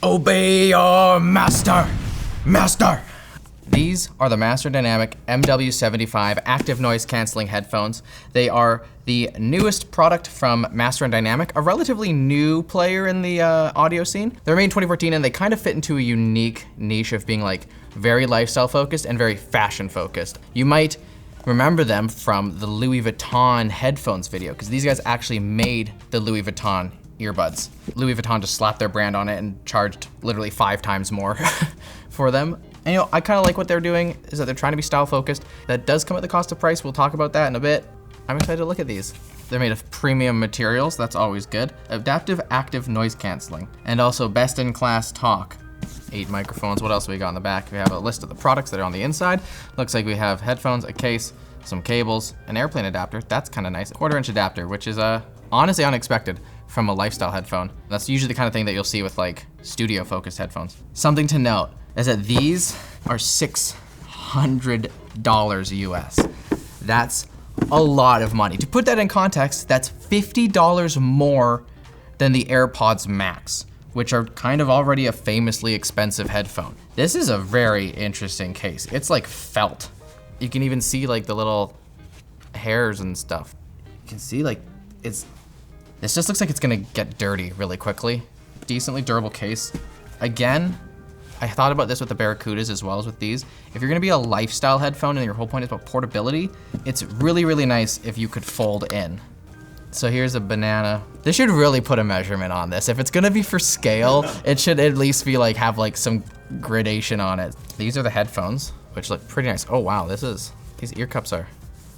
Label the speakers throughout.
Speaker 1: Obey your master! Master! These are the Master Dynamic MW75 active noise canceling headphones. They are the newest product from Master Dynamic, a relatively new player in the audio scene. They were made in 2014 and they kind of fit into a unique niche of being like very lifestyle focused and very fashion focused. You might remember them from the Louis Vuitton headphones video, because these guys actually made the Louis Vuitton earbuds. Louis Vuitton just slapped their brand on it and charged literally 5 times more for them. And you know, I kind of like what they're doing, is that they're trying to be style focused. That does come at the cost of price. We'll talk about that in a bit. I'm excited to look at these. They're made of premium materials, that's always good. Adaptive active noise canceling, and also best in class talk. 8 microphones, what else do we got on the back? We have a list of the products that are on the inside. Looks like we have headphones, a case, some cables, an airplane adapter, that's kind of nice. A 1/4-inch adapter, which is honestly unexpected from a lifestyle headphone. That's usually the kind of thing that you'll see with like studio focused headphones. Something to note is that these are $600 US. That's a lot of money. To put that in context, that's $50 more than the Airpods Max, which are kind of already a famously expensive headphone. This is a very interesting case. It's like felt. You can even see like the little hairs and stuff. You can see like this just looks like it's gonna get dirty really quickly. Decently durable case. Again, I thought about this with the Barracudas as well as with these. If you're gonna be a lifestyle headphone and your whole point is about portability, it's really, really nice if you could fold in. So here's a banana. They should really put a measurement on this. If it's gonna be for scale, it should at least be like, have like some gradation on it. These are the headphones, which look pretty nice. Oh wow, these ear cups are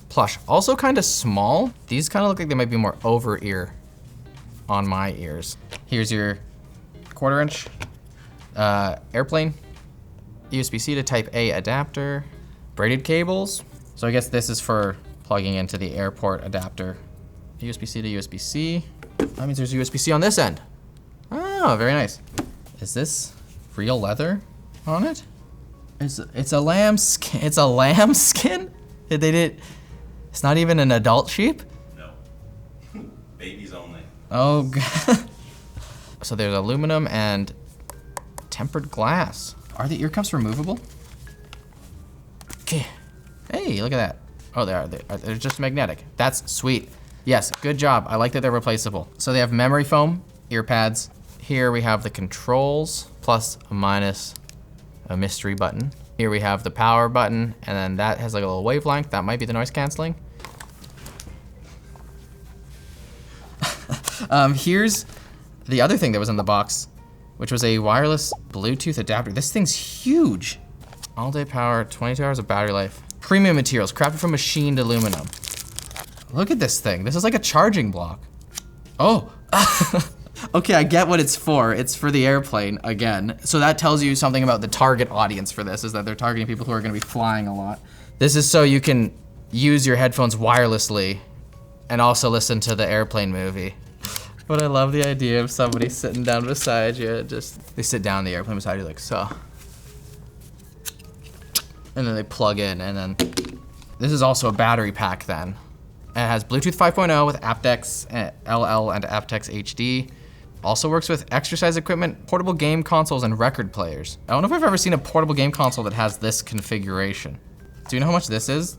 Speaker 1: plush. Also kind of small. These kind of look like they might be more over ear on my ears. Here's your 1/4-inch airplane, USB-C to Type A adapter, braided cables. So I guess this is for plugging into the airport adapter. USB-C to USB-C. That means there's USB-C on this end. Oh, very nice. Is this real leather on it? It's a lamb skin. It's a lamb skin? It's not even an adult sheep?
Speaker 2: No. Babies only.
Speaker 1: Oh, God. So there's aluminum and tempered glass. Are the ear cups removable? Okay. Hey, look at that. Oh, they are. They're just magnetic. That's sweet. Yes, good job. I like that they're replaceable. So they have memory foam, ear pads. Here we have the controls, plus a minus a mystery button. Here we have the power button, and then that has like a little wavelength. That might be the noise canceling. Here's the other thing that was in the box, which was a wireless Bluetooth adapter. This thing's huge. All day power, 22 hours of battery life. Premium materials, crafted from machined aluminum. Look at this thing. This is like a charging block. Oh. Okay, I get what it's for. It's for the airplane again. So that tells you something about the target audience for this, is that they're targeting people who are gonna be flying a lot. This is so you can use your headphones wirelessly and also listen to the airplane movie. But I love the idea of somebody sitting down beside you. They sit down in the airplane beside you like so. And then they plug in, and then this is also a battery pack then. And it has Bluetooth 5.0 with aptX LL and aptX HD. Also works with exercise equipment, portable game consoles, and record players. I don't know if I've ever seen a portable game console that has this configuration. Do you know how much this is?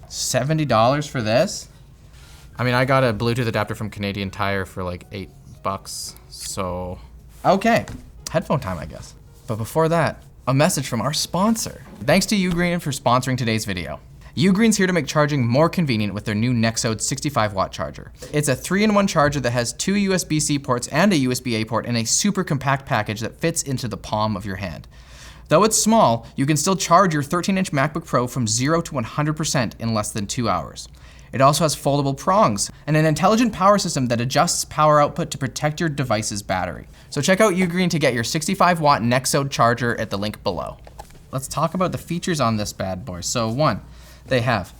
Speaker 1: $70 for this? I mean, I got a Bluetooth adapter from Canadian Tire for like $8, so. Okay, headphone time, I guess. But before that, a message from our sponsor. Thanks to UGREEN for sponsoring today's video. UGREEN's here to make charging more convenient with their new Nexode 65-watt charger. It's a 3-in-1 charger that has 2 USB-C ports and a USB-A port in a super compact package that fits into the palm of your hand. Though it's small, you can still charge your 13-inch MacBook Pro from 0 to 100% in less than 2 hours. It also has foldable prongs and an intelligent power system that adjusts power output to protect your device's battery. So check out UGREEN to get your 65-watt Nexode charger at the link below. Let's talk about the features on this bad boy. So 1, they have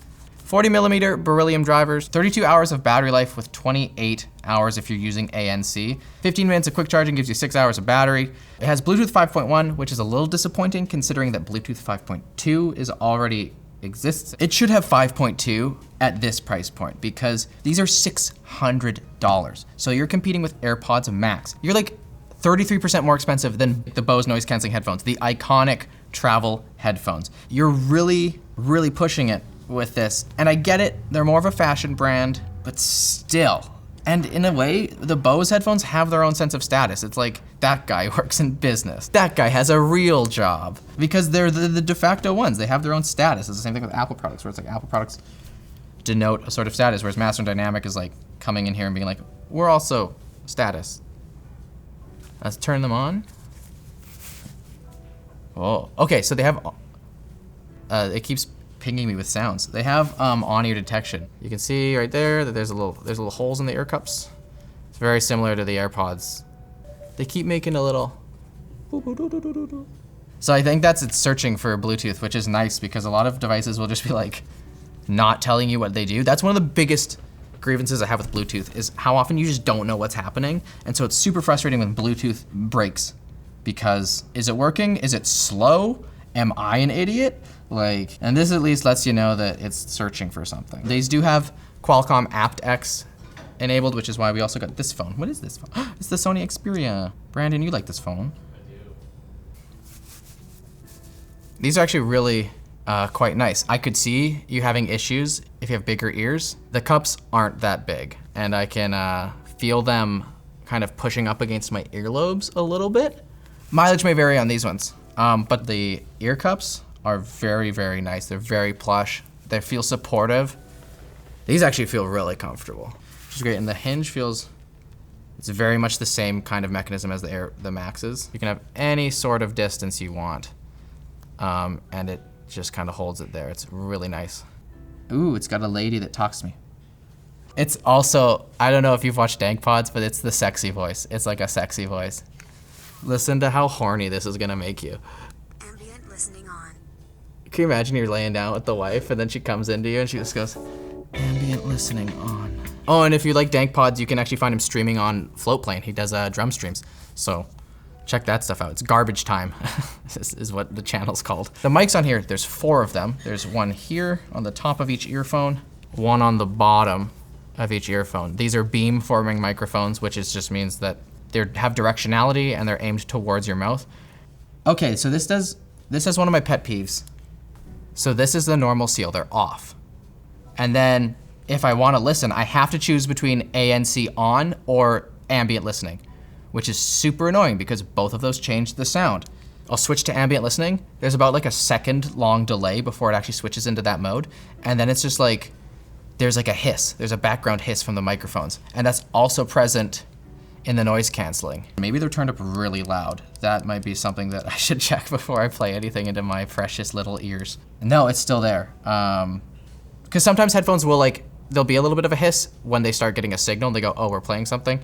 Speaker 1: 40mm beryllium drivers, 32 hours of battery life with 28 hours if you're using ANC. 15 minutes of quick charging gives you 6 hours of battery. It has Bluetooth 5.1, which is a little disappointing considering that Bluetooth 5.2 is already exists. It should have 5.2 at this price point because these are $600. So you're competing with AirPods Max. You're like 33% more expensive than the Bose noise canceling headphones, the iconic travel headphones. You're really, really pushing it with this. And I get it, they're more of a fashion brand, but still. And in a way, the Bose headphones have their own sense of status. It's like, that guy works in business. That guy has a real job. Because they're the de facto ones. They have their own status. It's the same thing with Apple products, where it's like Apple products denote a sort of status, whereas Master Dynamic is like coming in here and being like, we're also status. Let's turn them on. Oh, okay, so they have, it keeps pinging me with sounds. They have on-ear detection. You can see right there that there's little holes in the ear cups. It's very similar to the AirPods. They keep making a little. So I think it's searching for Bluetooth, which is nice because a lot of devices will just be like not telling you what they do. That's one of the biggest grievances I have with Bluetooth is how often you just don't know what's happening. And so it's super frustrating when Bluetooth breaks because is it working? Is it slow? Am I an idiot? Like, and this at least lets you know that it's searching for something. These do have Qualcomm AptX enabled, which is why we also got this phone. What is this phone? It's the Sony Xperia. Brandon, you like this phone.
Speaker 2: I do.
Speaker 1: These are actually really quite nice. I could see you having issues if you have bigger ears. The cups aren't that big, and I can feel them kind of pushing up against my earlobes a little bit. Mileage may vary on these ones, but the ear cups are very, very nice. They're very plush. They feel supportive. These actually feel really comfortable, which is great. And the hinge feels, it's very much the same kind of mechanism as the Maxes. You can have any sort of distance you want, and it just kind of holds it there. It's really nice. Ooh, it's got a lady that talks to me. It's also, I don't know if you've watched Dankpods, but it's the sexy voice. It's like a sexy voice. Listen to how horny this is gonna make you.
Speaker 3: Ambient listening on.
Speaker 1: Can you imagine you're laying down with the wife and then she comes into you and she just goes, ambient listening on. Oh, and if you like Dankpods, you can actually find him streaming on Floatplane. He does drum streams. So check that stuff out. It's Garbage Time is what the channel's called. The mics on here, there's 4 of them. There's one here on the top of each earphone, one on the bottom of each earphone. These are beam forming microphones, which just means that they have directionality and they're aimed towards your mouth. Okay, so this is one of my pet peeves. So this is the normal seal, they're off. And then if I wanna listen, I have to choose between ANC on or ambient listening, which is super annoying because both of those change the sound. I'll switch to ambient listening. There's about like a second long delay before it actually switches into that mode. And then it's just like, there's like a hiss. There's a background hiss from the microphones. And that's also present in the noise canceling. Maybe they're turned up really loud. That might be something that I should check before I play anything into my precious little ears. No, it's still there. Because sometimes headphones will there'll be a little bit of a hiss when they start getting a signal and they go, oh, we're playing something.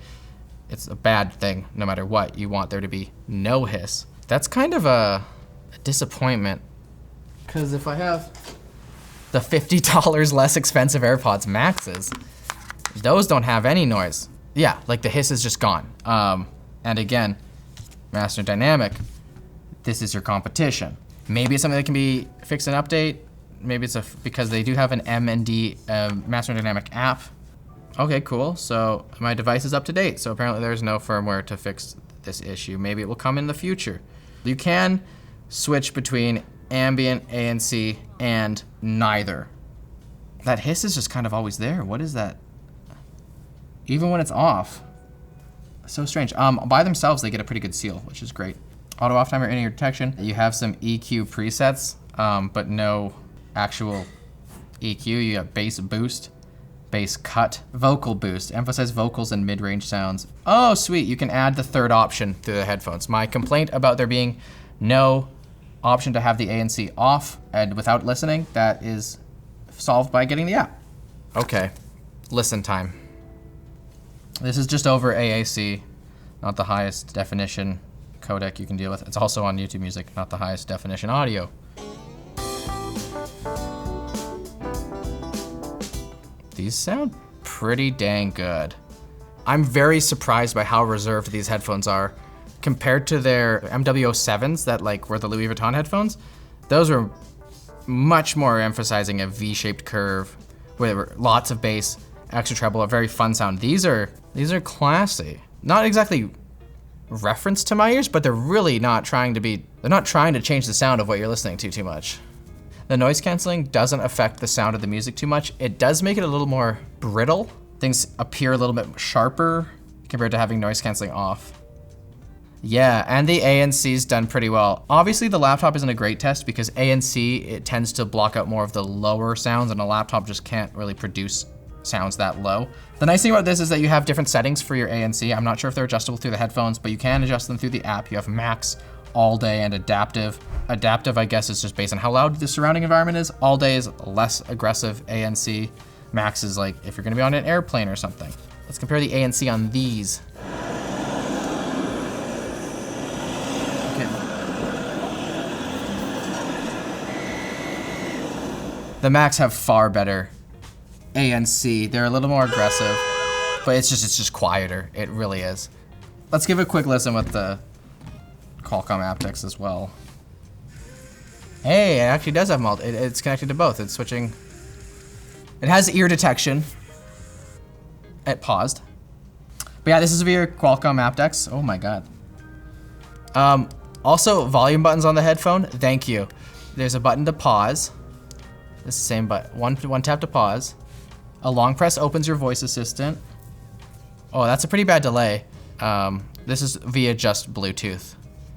Speaker 1: It's a bad thing, no matter what. You want there to be no hiss. That's kind of a disappointment. Because if I have the $50 less expensive AirPods Maxes, those don't have any noise. Yeah, like the hiss is just gone. And again, Master Dynamic, this is your competition. Maybe it's something that can be fixed and update. Maybe it's because they do have an M&D Master Dynamic app. Okay, cool. So my device is up to date. So apparently there's no firmware to fix this issue. Maybe it will come in the future. You can switch between ambient, ANC, and neither. That hiss is just kind of always there. What is that? Even when it's off. So strange. By themselves, they get a pretty good seal, which is great. Auto off timer, in-ear detection. You have some EQ presets, but no actual EQ. You got bass boost, bass cut, vocal boost, emphasize vocals and mid-range sounds. Oh, sweet, you can add the third option through the headphones. My complaint about there being no option to have the ANC off and without listening, that is solved by getting the app. Okay, listen time. This is just over AAC, not the highest definition codec you can deal with. It's also on YouTube Music, not the highest definition audio. These sound pretty dang good. I'm very surprised by how reserved these headphones are compared to their MW07s that were the Louis Vuitton headphones. Those were much more emphasizing a V-shaped curve with lots of bass, extra treble, a very fun sound. These are classy. Not exactly reference to my ears, but they're really not trying to change the sound of what you're listening to too much. The noise canceling doesn't affect the sound of the music too much. It does make it a little more brittle. Things appear a little bit sharper compared to having noise canceling off. Yeah, and the ANC's done pretty well. Obviously the laptop isn't a great test because ANC, it tends to block out more of the lower sounds, and a laptop just can't really produce sounds that low. The nice thing about this is that you have different settings for your ANC. I'm not sure if they're adjustable through the headphones, but you can adjust them through the app. You have Max, All Day, and Adaptive. Adaptive, I guess, is just based on how loud the surrounding environment is. All Day is less aggressive ANC. Max is like if you're gonna be on an airplane or something. Let's compare the ANC on these. Okay. The Max have far better ANC. They're a little more aggressive, but it's just quieter. It really is. Let's give a quick listen with the Qualcomm AptX as well. Hey, it actually does have it's connected to both. It's switching. It has ear detection. It paused. But yeah, this is via Qualcomm AptX. Oh my God. Also, volume buttons on the headphone. Thank you. There's a button to pause. It's the same button. One tap to pause. A long press opens your voice assistant. Oh, that's a pretty bad delay. This is via just Bluetooth,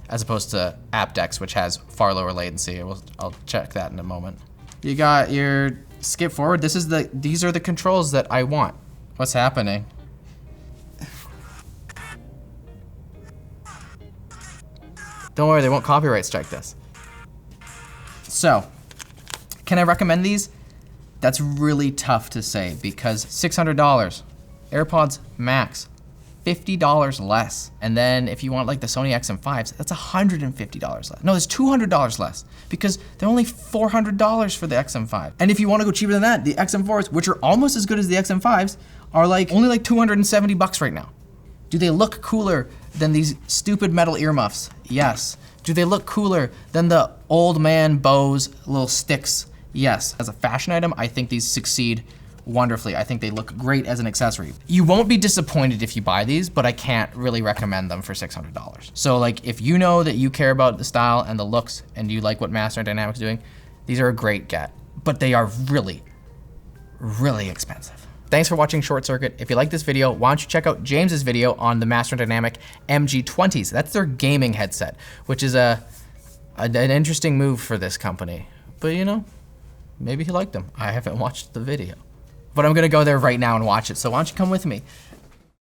Speaker 1: as opposed to AptX, which has far lower latency. I'll check that in a moment. You got your skip forward. These are the controls that I want. What's happening? Don't worry, they won't copyright strike this. So, can I recommend these? That's really tough to say because $600. Airpods Max, $50 less. And then if you want like the Sony XM5s, that's $150 less. No, it's $200 less because they're only $400 for the XM5. And if you want to go cheaper than that, the XM4s, which are almost as good as the XM5s, are only like 270 bucks right now. Do they look cooler than these stupid metal earmuffs? Yes. Do they look cooler than the old man Bose little sticks? Yes. As a fashion item, I think these succeed wonderfully. I think they look great as an accessory. You won't be disappointed if you buy these, but I can't really recommend them for $600. So like, if you know that you care about the style and the looks and you like what Master Dynamic is doing, these are a great get, but they are really, really expensive. Thanks for watching Short Circuit. If you like this video, why don't you check out James's video on the Master Dynamic MG20s. That's their gaming headset, which is an interesting move for this company. But you know, maybe he liked them. I haven't watched the video. But I'm gonna go there right now and watch it, so why don't you come with me?